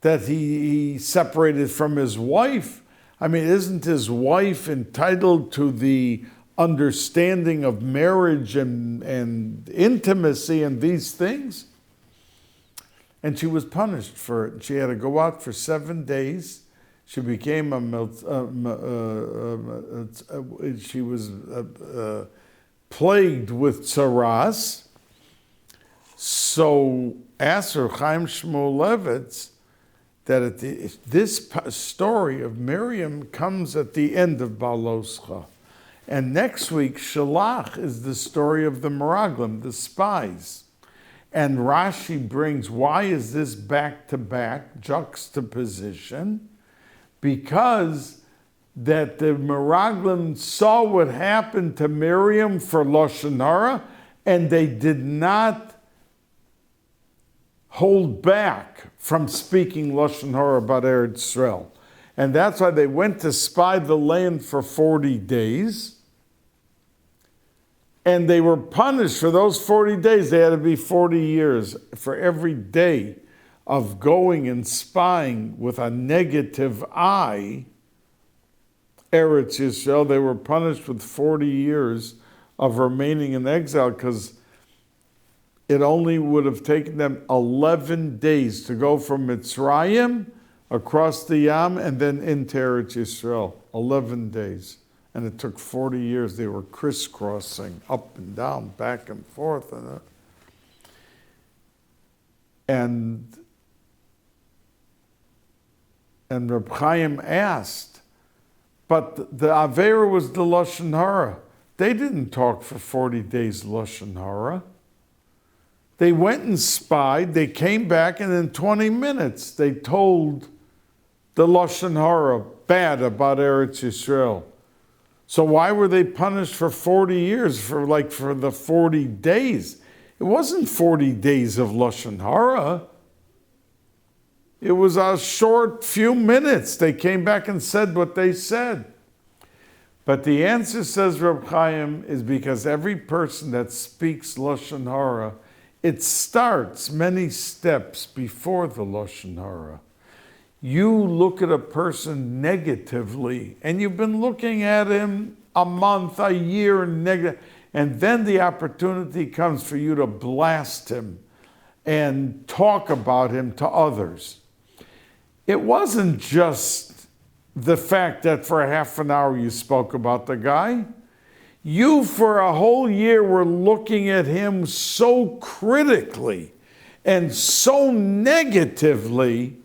that he separated from his wife? I mean, isn't his wife entitled to the understanding of marriage and intimacy and these things? And she was punished for it. She had to go out for 7 days. She became she was plagued with tsaras. So Aser Chaim Shmuel Levitz that this story of Miriam comes at the end of Baloscha. And next week, Shalach is the story of the Meraglim, the spies. And Rashi brings, why is this back-to-back juxtaposition? Because that the Meraglim saw what happened to Miriam for Lashon Hara, and they did not hold back from speaking Lashon Hara about Eretz Yisrael. And that's why they went to spy the land for 40 days. And they were punished for those 40 days. They had to be 40 years for every day of going and spying with a negative eye. Eretz Yisrael, they were punished with 40 years of remaining in exile because it only would have taken them 11 days to go from Mitzrayim across the Yam and then into Eretz Yisrael. 11 days. And it took 40 years. They were crisscrossing up and down, back and forth. And Reb Chaim asked, But the Avera was the Lashon Hara. They didn't talk for 40 days Lashon Hara. They went and spied, they came back, and in 20 minutes they told the Lashon Hara bad about Eretz Yisrael. So why were they punished for 40 years, for the 40 days? It wasn't 40 days of Lashon Hara. It was a short few minutes. They came back and said what they said. But the answer, says Reb Chaim, is because every person that speaks Lashon Hara, it starts many steps before the Lashon Hara. You look at a person negatively, and you've been looking at him a month, a year, negative, and then the opportunity comes for you to blast him and talk about him to others. It wasn't just the fact that for a half an hour you spoke about the guy. You, for a whole year, were looking at him so critically and so negatively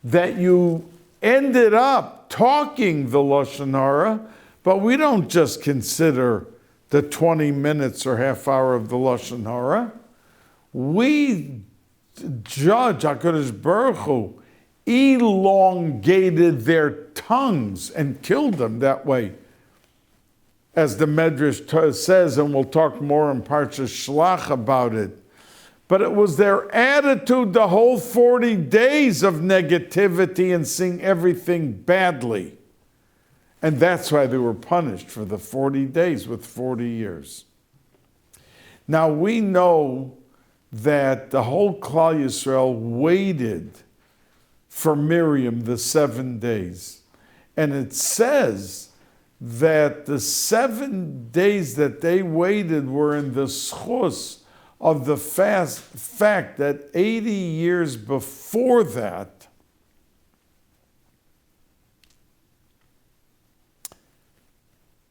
that you ended up talking the Lashon Hara, but we don't just consider the 20 minutes or half hour of the Lashon Hara. We judge HaKadosh Baruch Hu elongated their tongues and killed them that way. As the Medrash says, and we'll talk more in Parshas Shlach about it. But it was their attitude the whole 40 days of negativity and seeing everything badly. And that's why they were punished for the 40 days with 40 years. Now we know that the whole Klal Yisrael waited for Miriam the 7 days. And it says that the 7 days that they waited were in the schus of the fact that 80 years before that,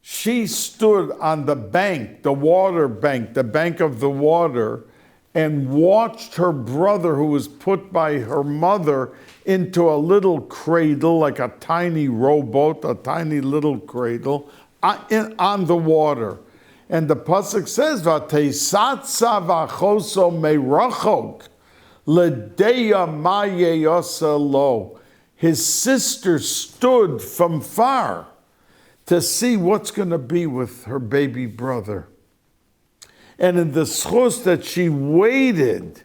she stood on the bank, the water bank, the bank of the water, and watched her brother, who was put by her mother into a little cradle, like a tiny rowboat, a tiny little cradle, on the water. And the pasuk says, "V'teisatza v'achoso meirachok l'deya ma yeyosa lo." His sister stood from far to see what's going to be with her baby brother. And in the schus that she waited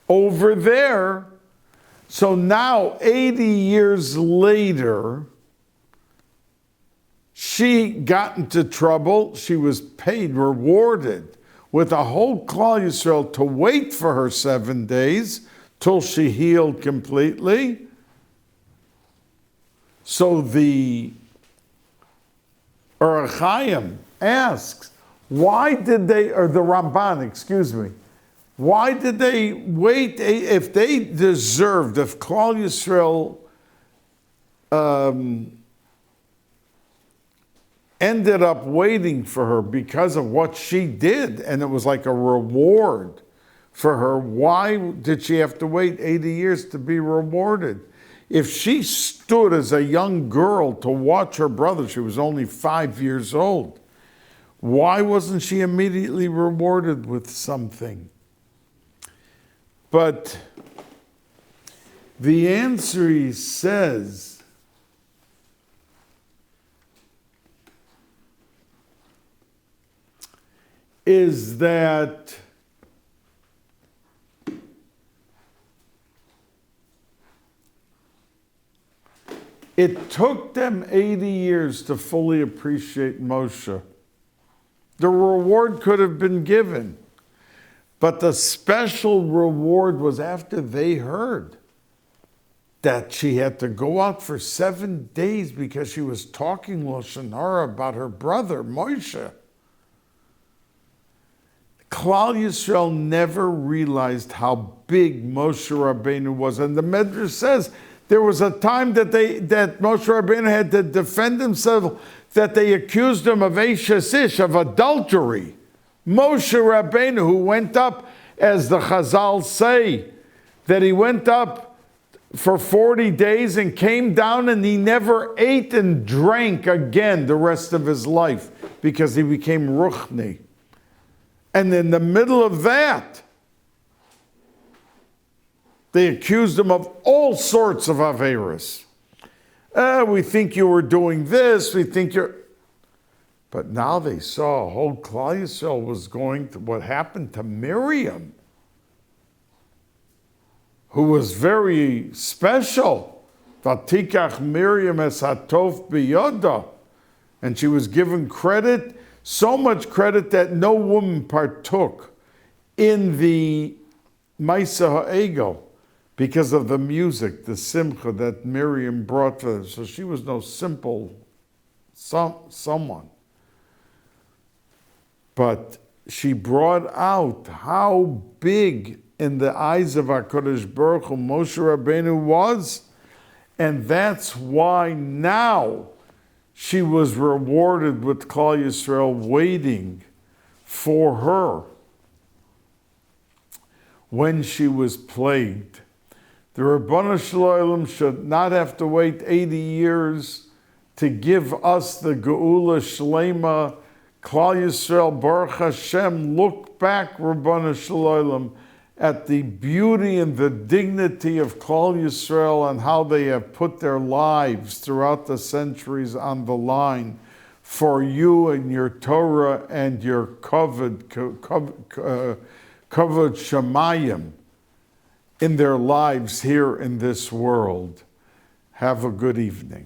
over there, so now 80 years later, she got into trouble. She was paid, rewarded with a whole Klal Yisrael to wait for her 7 days till she healed completely. So the Orach Chaim asks, why did they, or the Ramban, excuse me, why did they wait? If they deserved, if Klal Yisrael ended up waiting for her because of what she did, and it was like a reward for her, why did she have to wait 80 years to be rewarded? If she stood as a young girl to watch her brother, she was only 5 years old, why wasn't she immediately rewarded with something? But the answer, he says, is that it took them 80 years to fully appreciate Moshe. The reward could have been given, but the special reward was after they heard that she had to go out for 7 days because she was talking Lashon Hara about her brother, Moshe. Klal Yisrael never realized how big Moshe Rabbeinu was. And the Medrash says there was a time that Moshe Rabbeinu had to defend himself, that they accused him of Eishasish, of adultery. Moshe Rabbeinu, who went up, as the Chazal say, that he went up for 40 days and came down, and he never ate and drank again the rest of his life because he became ruchni. And in the middle of that, they accused him of all sorts of averos. We think you were doing this, we think you're... But now they saw a whole Klal Yisrael was going to what happened to Miriam, who was very special. Vatikach Miriam es hatov biyoda. And she was given credit, so much credit that no woman partook in the Maisa Ha'egel because of the music, the simcha that Miriam brought for them. So she was no simple someone. But she brought out how big in the eyes of HaKadosh Baruch Hu Moshe Rabbeinu was, and that's why now she was rewarded with Klal Yisrael waiting for her when she was plagued. The Ribono Shel Olam should not have to wait 80 years to give us the Geula Shlema. Klal Yisrael, Baruch Hashem, look back, Ribono Shel Olam, at the beauty and the dignity of Klal Yisrael and how they have put their lives throughout the centuries on the line for you and your Torah and your kavod Shemayim in their lives here in this world. Have a good evening.